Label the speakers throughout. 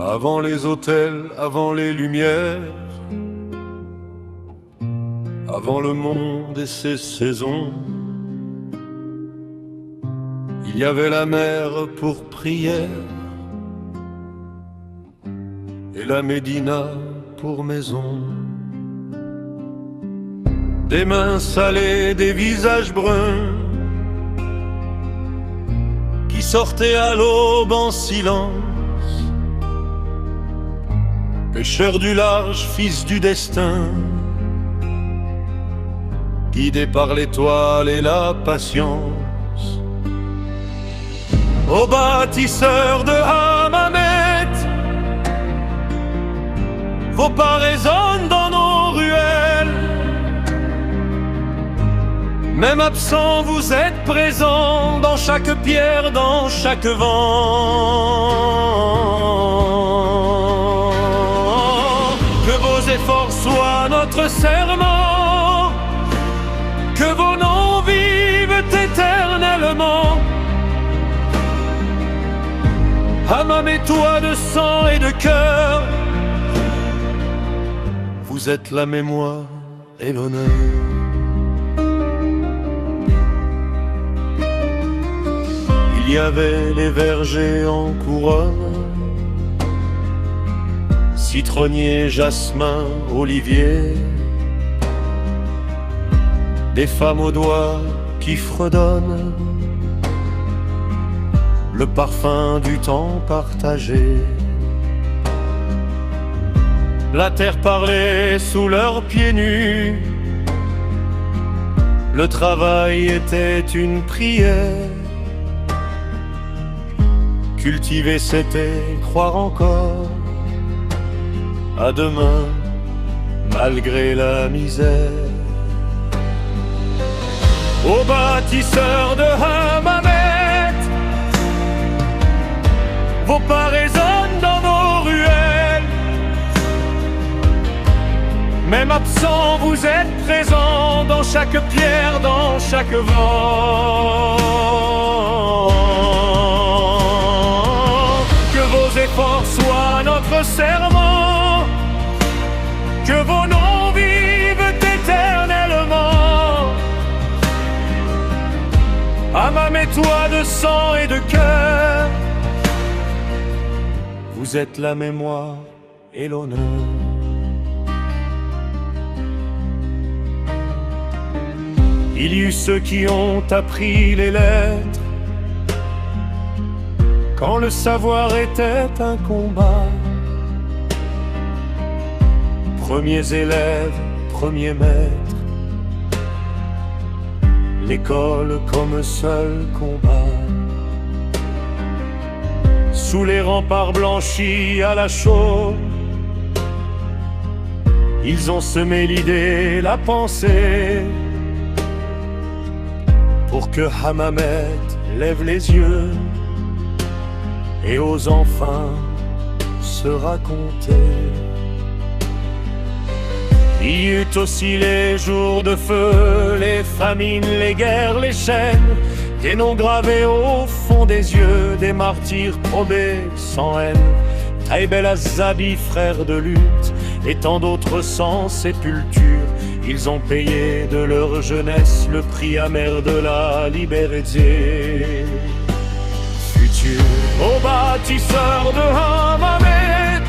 Speaker 1: Avant les hôtels, avant les lumières, avant le monde et ses saisons, il y avait la mer pour prière et la Médina pour maison. Des mains salées, des visages bruns qui sortaient à l'aube en silence, pêcheurs du large, fils du destin, guidés par l'étoile et la patience. Aux bâtisseurs de Hammamet, vos pas résonnent dans nos ruelles. Même absent, vous êtes présent dans chaque pierre, dans chaque vent. Que vos efforts soient notre serment, que vos noms vivent éternellement. Hammamet, toi de sang et de cœur, vous êtes la mémoire et l'honneur. Il y avait les vergers en couronne, citronnier, jasmin, olivier, des femmes aux doigts qui fredonnent le parfum du temps partagé. La terre parlait sous leurs pieds nus, le travail était une prière. Cultiver c'était croire encore à demain malgré la misère. Aux bâtisseurs de Hammamet, vos pas résonnent dans nos ruelles. Même absent, vous êtes présent dans chaque pierre, dans chaque vent. Que vos efforts soient notre serment, que vos noms vivent éternellement. Hammamet, toi de sang et de cœur, vous êtes la mémoire et l'honneur. Il y eut ceux qui ont appris les lettres quand le savoir était un combat. Premiers élèves, premiers maîtres, l'école comme seul combat. Sous les remparts blanchis à la chaux, ils ont semé l'idée, la pensée, pour que Hammamet lève les yeux et ose enfin se raconter. Il y eut aussi les jours de feu, les famines, les guerres, les chaînes, des noms gravés au fond des yeux, des martyrs probés sans haine. Taïb el-Azabi, frère de lutte, et tant d'autres sans sépulture, ils ont payé de leur jeunesse le prix amer de la liberté future. Aux bâtisseurs de Hammamet,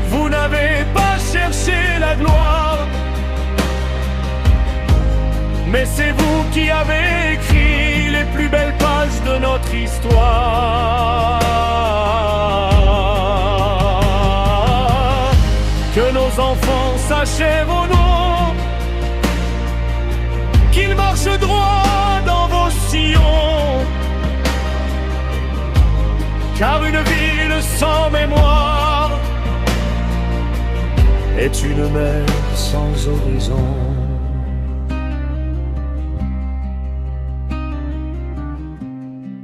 Speaker 1: vous n'avez pas cherché la gloire, mais c'est vous qui avez écrit les plus belles pages de notre histoire. Que nos enfants sachent vos noms, qu'ils marchent droit dans vos sillons, car une ville sans mémoire est une mer sans horizon.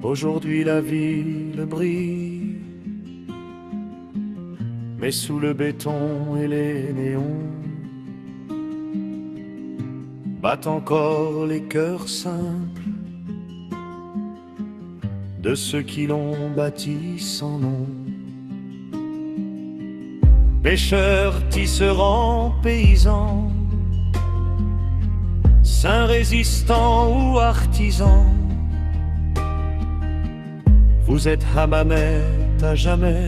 Speaker 1: Aujourd'hui la ville brille, mais sous le béton et les néons battent encore les cœurs simples de ceux qui l'ont bâti sans nom. Pêcheurs, tisserands, paysans, saints résistants ou artisans, vous êtes Hammamet à jamais.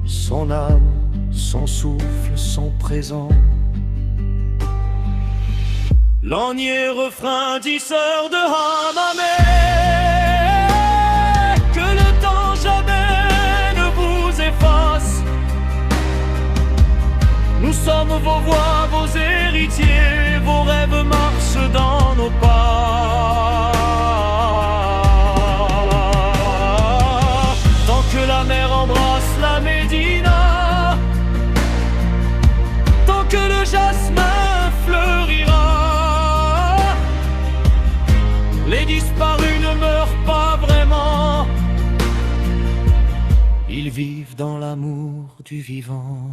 Speaker 1: Son âme, son souffle, son présent. Lanier, refrain, tisseur de Hammamet, que le temps jamais ne vous efface. Nous sommes vos voix, vos héritiers, vos rêves marchent dans nos pas. Tant que la mer embrasse la Médina, tant que le jasmin fleurira, les disparus ne meurent pas vraiment, ils vivent dans l'amour du vivant.